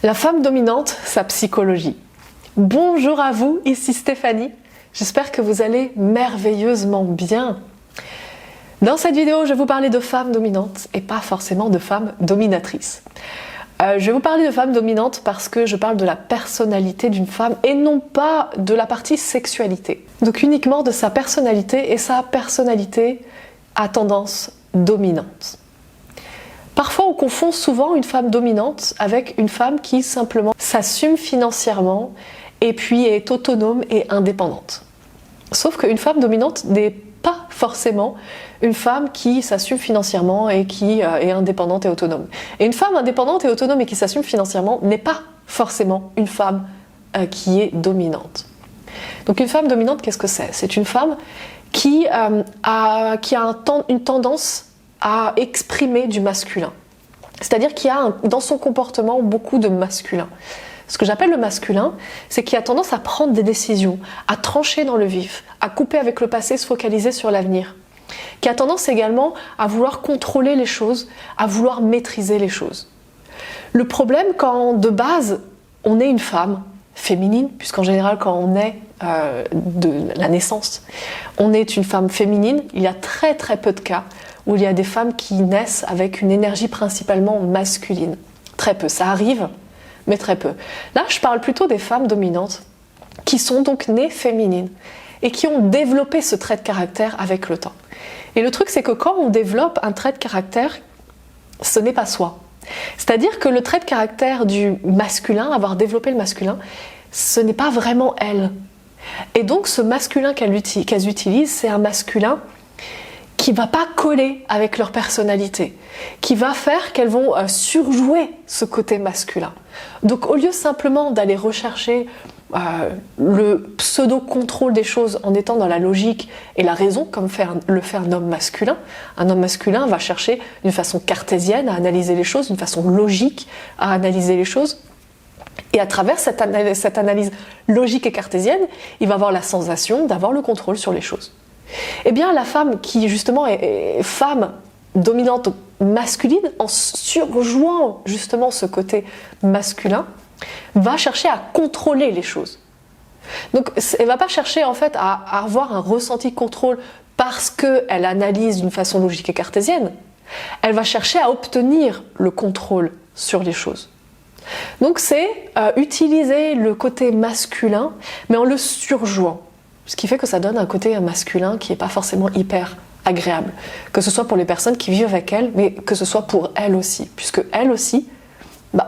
La femme dominante, sa psychologie. Bonjour à vous, ici Stéphanie. J'espère que vous allez merveilleusement bien. Dans cette vidéo, je vais vous parler de femmes dominantes et pas forcément de femmes dominatrices. Je vais vous parler de femmes dominantes parce que je parle de la personnalité d'une femme et non pas de la partie sexualité. Donc uniquement de sa personnalité, et sa personnalité a tendance dominante. Parfois, on confond souvent une femme dominante avec une femme qui simplement s'assume financièrement et puis est autonome et indépendante. Sauf qu'une femme dominante n'est pas forcément une femme qui s'assume financièrement et qui est indépendante et autonome. Et une femme indépendante et autonome et qui s'assume financièrement n'est pas forcément une femme qui est dominante. Donc une femme dominante, qu'est-ce que c'est? C'est une femme qui a une tendance à exprimer du masculin. C'est-à-dire qu'il y a dans son comportement beaucoup de masculin. Ce que j'appelle le masculin, c'est qu'il a tendance à prendre des décisions, à trancher dans le vif, à couper avec le passé, se focaliser sur l'avenir. Qui a tendance également à vouloir contrôler les choses, à vouloir maîtriser les choses. Le problème quand de base on est une femme féminine, puisqu'en général quand on est de la naissance, on est une femme féminine, il y a très très peu de cas où il y a des femmes qui naissent avec une énergie principalement masculine. Très peu, ça arrive, mais très peu. Là, je parle plutôt des femmes dominantes qui sont donc nées féminines et qui ont développé ce trait de caractère avec le temps. Et le truc, c'est que quand on développe un trait de caractère, ce n'est pas soi. C'est-à-dire que le trait de caractère du masculin, avoir développé le masculin, ce n'est pas vraiment elles. Et donc, ce masculin qu'elles utilisent, c'est un masculin qui ne va pas coller avec leur personnalité, qui va faire qu'elles vont surjouer ce côté masculin. Donc au lieu simplement d'aller rechercher le pseudo-contrôle des choses en étant dans la logique et la raison, comme le fait un homme masculin va chercher d'une façon cartésienne à analyser les choses, d'une façon logique à analyser les choses. Et à travers cette analyse logique et cartésienne, il va avoir la sensation d'avoir le contrôle sur les choses. Eh bien, la femme qui justement est femme dominante masculine, en surjouant justement ce côté masculin, va chercher à contrôler les choses. Donc, elle ne va pas chercher en fait à avoir un ressenti de contrôle parce qu'elle analyse d'une façon logique et cartésienne. Elle va chercher à obtenir le contrôle sur les choses. Donc, c'est utiliser le côté masculin, mais en le surjouant. Ce qui fait que ça donne un côté masculin qui n'est pas forcément hyper agréable. Que ce soit pour les personnes qui vivent avec elle, mais que ce soit pour elle aussi. Puisque elle aussi,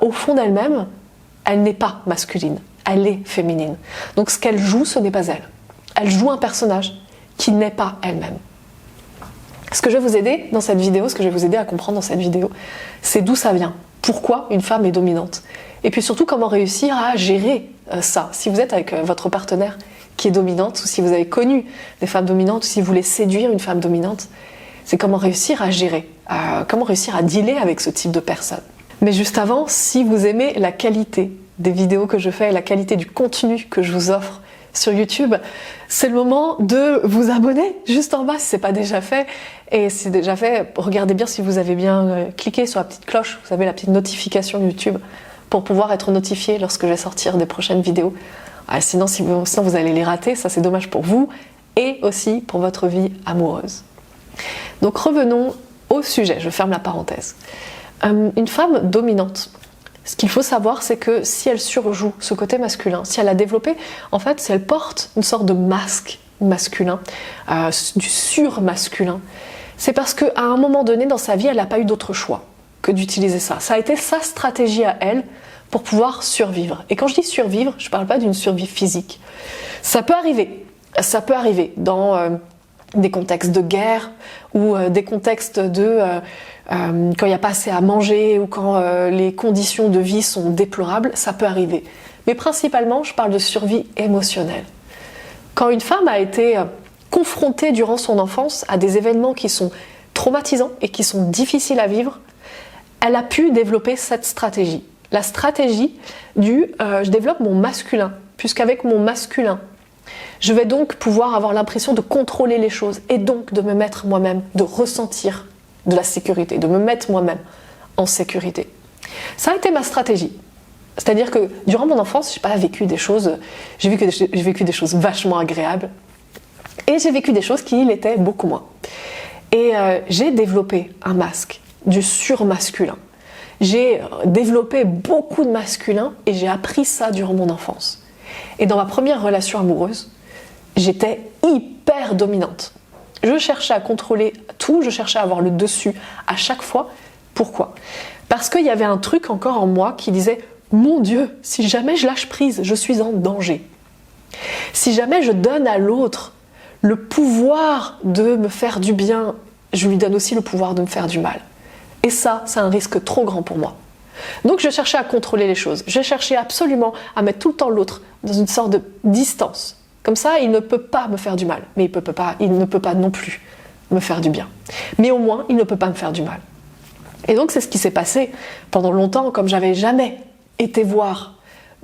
au fond d'elle-même, elle n'est pas masculine. Elle est féminine. Donc ce qu'elle joue, ce n'est pas elle. Elle joue un personnage qui n'est pas elle-même. Ce que je vais vous aider dans cette vidéo, ce que je vais vous aider à comprendre dans cette vidéo, c'est d'où ça vient. Pourquoi une femme est dominante. Et puis surtout, comment réussir à gérer ça. Si vous êtes avec votre partenaire qui est dominante, ou si vous avez connu des femmes dominantes, ou si vous voulez séduire une femme dominante, c'est comment réussir à gérer, comment réussir à dealer avec ce type de personne. Mais juste avant, si vous aimez la qualité des vidéos que je fais, la qualité du contenu que je vous offre sur YouTube, c'est le moment de vous abonner juste en bas si ce n'est pas déjà fait. Et si c'est déjà fait, regardez bien si vous avez bien cliqué sur la petite cloche, vous avez la petite notification YouTube pour pouvoir être notifié lorsque je vais sortir des prochaines vidéos. Sinon vous allez les rater, ça c'est dommage pour vous et aussi pour votre vie amoureuse. Donc revenons au sujet, je ferme la parenthèse. Une femme dominante, ce qu'il faut savoir c'est que si elle surjoue ce côté masculin, si elle a développé, en fait si elle porte une sorte de masque masculin, du surmasculin, c'est parce qu'à un moment donné dans sa vie elle n'a pas eu d'autre choix que d'utiliser ça. Ça a été sa stratégie à elle pour pouvoir survivre. Et quand je dis survivre, je ne parle pas d'une survie physique. Ça peut arriver dans des contextes de guerre ou des contextes de quand il n'y a pas assez à manger ou quand les conditions de vie sont déplorables, ça peut arriver. Mais principalement, je parle de survie émotionnelle. Quand une femme a été confrontée durant son enfance à des événements qui sont traumatisants et qui sont difficiles à vivre, elle a pu développer cette stratégie. La stratégie du je développe mon masculin, puisqu'avec mon masculin, je vais donc pouvoir avoir l'impression de contrôler les choses et donc de me mettre moi-même, de ressentir de la sécurité, de me mettre moi-même en sécurité. Ça a été ma stratégie. C'est-à-dire que durant mon enfance, j'ai pas vécu des choses, j'ai vécu des choses vachement agréables et j'ai vécu des choses qui l'étaient beaucoup moins. Et j'ai développé un masque du surmasculin. J'ai développé beaucoup de masculin et j'ai appris ça durant mon enfance. Et dans ma première relation amoureuse, j'étais hyper dominante. Je cherchais à contrôler tout, je cherchais à avoir le dessus à chaque fois. Pourquoi ? Parce qu'il y avait un truc encore en moi qui disait « Mon Dieu, si jamais je lâche prise, je suis en danger. Si jamais je donne à l'autre le pouvoir de me faire du bien, je lui donne aussi le pouvoir de me faire du mal. Et ça, c'est un risque trop grand pour moi. » Donc je cherchais à contrôler les choses. Je cherchais absolument à mettre tout le temps l'autre dans une sorte de distance. Comme ça, il ne peut pas me faire du mal, mais il ne peut pas non plus me faire du bien. Mais au moins, il ne peut pas me faire du mal. Et donc c'est ce qui s'est passé pendant longtemps, comme j'avais jamais été voir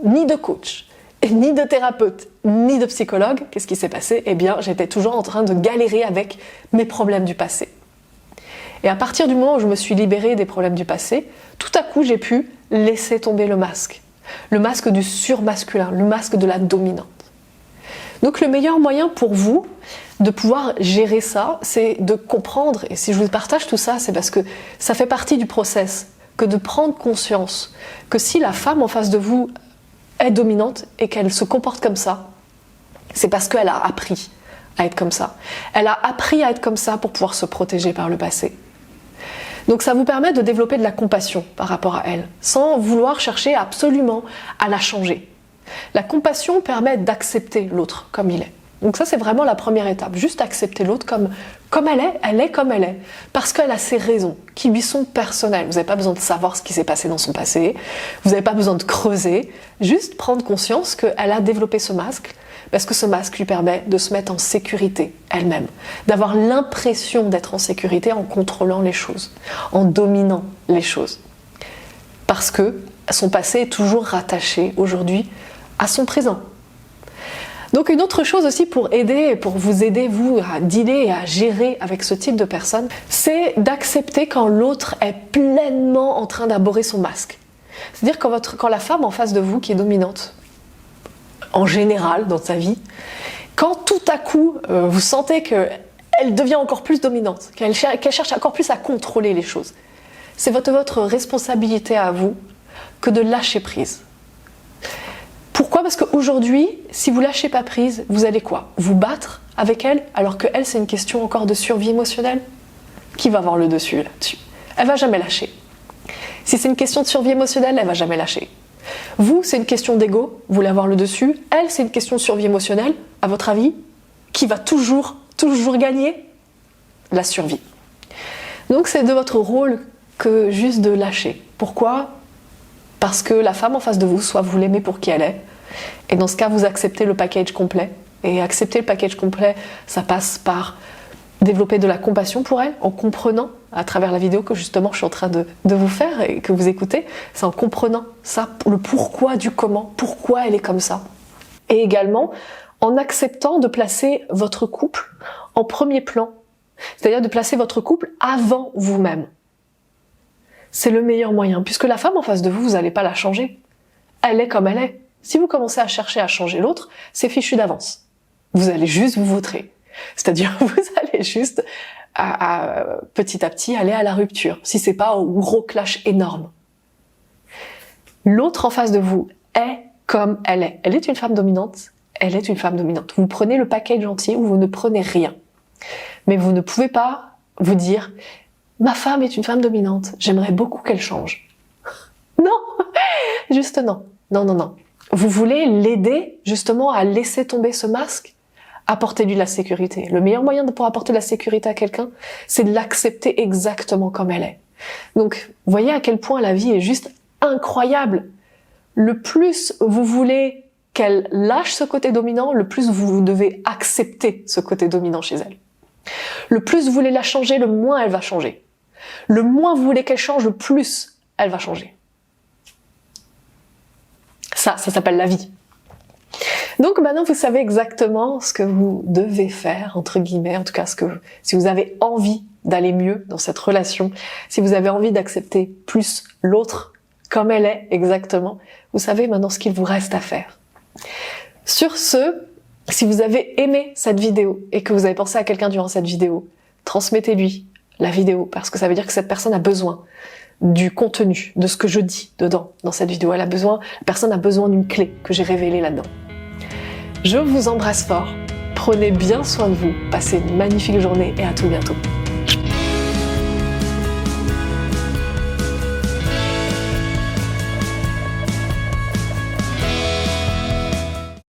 ni de coach, ni de thérapeute, ni de psychologue. Qu'est-ce qui s'est passé ? Eh bien, j'étais toujours en train de galérer avec mes problèmes du passé. Et à partir du moment où je me suis libérée des problèmes du passé, tout à coup, j'ai pu laisser tomber le masque du surmasculin, le masque de la dominante. Donc le meilleur moyen pour vous de pouvoir gérer ça, c'est de comprendre, et si je vous partage tout ça, c'est parce que ça fait partie du process, que de prendre conscience que si la femme en face de vous est dominante et qu'elle se comporte comme ça, c'est parce qu'elle a appris à être comme ça. Elle a appris à être comme ça pour pouvoir se protéger par le passé. Donc ça vous permet de développer de la compassion par rapport à elle, sans vouloir chercher absolument à la changer. La compassion permet d'accepter l'autre comme il est. Donc ça, c'est vraiment la première étape, juste accepter l'autre comme elle est comme elle est, parce qu'elle a ses raisons qui lui sont personnelles. Vous n'avez pas besoin de savoir ce qui s'est passé dans son passé, vous n'avez pas besoin de creuser, juste prendre conscience qu'elle a développé ce masque, parce que ce masque lui permet de se mettre en sécurité elle-même, d'avoir l'impression d'être en sécurité en contrôlant les choses, en dominant les choses. Parce que son passé est toujours rattaché aujourd'hui à son présent. Donc une autre chose aussi pour vous aider vous à dealer et à gérer avec ce type de personne, c'est d'accepter quand l'autre est pleinement en train d'aborder son masque. C'est-à-dire quand la femme en face de vous qui est dominante, en général dans sa vie, quand tout à coup vous sentez qu'elle devient encore plus dominante, qu'elle cherche encore plus à contrôler les choses, c'est votre responsabilité à vous que de lâcher prise. Pourquoi ? Parce qu'aujourd'hui, si vous lâchez pas prise, vous allez quoi ? Vous battre avec elle, alors que elle, c'est une question encore de survie émotionnelle ? Qui va avoir le dessus là-dessus ? Elle va jamais lâcher. Si c'est une question de survie émotionnelle, elle va jamais lâcher. Vous, c'est une question d'ego, vous voulez avoir le dessus. Elle, c'est une question de survie émotionnelle. À votre avis, qui va toujours gagner ? La survie. Donc c'est de votre rôle que juste de lâcher. Pourquoi ? Parce que la femme en face de vous, soit vous l'aimez pour qui elle est, et dans ce cas, vous acceptez le package complet. Et accepter le package complet, ça passe par développer de la compassion pour elle, en comprenant, à travers la vidéo que justement je suis en train de vous faire et que vous écoutez, c'est en comprenant ça, le pourquoi du comment, pourquoi elle est comme ça. Et également, en acceptant de placer votre couple en premier plan, c'est-à-dire de placer votre couple avant vous-même. C'est le meilleur moyen, puisque la femme en face de vous, vous n'allez pas la changer. Elle est comme elle est. Si vous commencez à chercher à changer l'autre, c'est fichu d'avance. Vous allez juste vous vautrer. C'est-à-dire, vous allez juste, petit à petit, aller à la rupture, si c'est pas au gros clash énorme. L'autre en face de vous est comme elle est. Elle est une femme dominante, elle est une femme dominante. Vous prenez le package entier ou vous ne prenez rien. Mais vous ne pouvez pas vous dire « Ma femme est une femme dominante, j'aimerais beaucoup qu'elle change. » Non, juste non. Non. Vous voulez l'aider justement à laisser tomber ce masque, apporter-lui la sécurité. Le meilleur moyen pour apporter la sécurité à quelqu'un, c'est de l'accepter exactement comme elle est. Donc, voyez à quel point la vie est juste incroyable. Le plus vous voulez qu'elle lâche ce côté dominant, le plus vous devez accepter ce côté dominant chez elle. Le plus vous voulez la changer, le moins elle va changer. Le moins vous voulez qu'elle change, le plus elle va changer. Ça s'appelle la vie. Donc maintenant vous savez exactement ce que vous devez faire, entre guillemets, en tout cas si vous avez envie d'aller mieux dans cette relation, si vous avez envie d'accepter plus l'autre comme elle est exactement, vous savez maintenant ce qu'il vous reste à faire. Sur ce, si vous avez aimé cette vidéo et que vous avez pensé à quelqu'un durant cette vidéo, transmettez-lui la vidéo parce que ça veut dire que cette personne a besoin du contenu, de ce que je dis dedans, dans cette vidéo. La personne a besoin d'une clé que j'ai révélée là-dedans. Je vous embrasse fort, prenez bien soin de vous, passez une magnifique journée et à tout bientôt.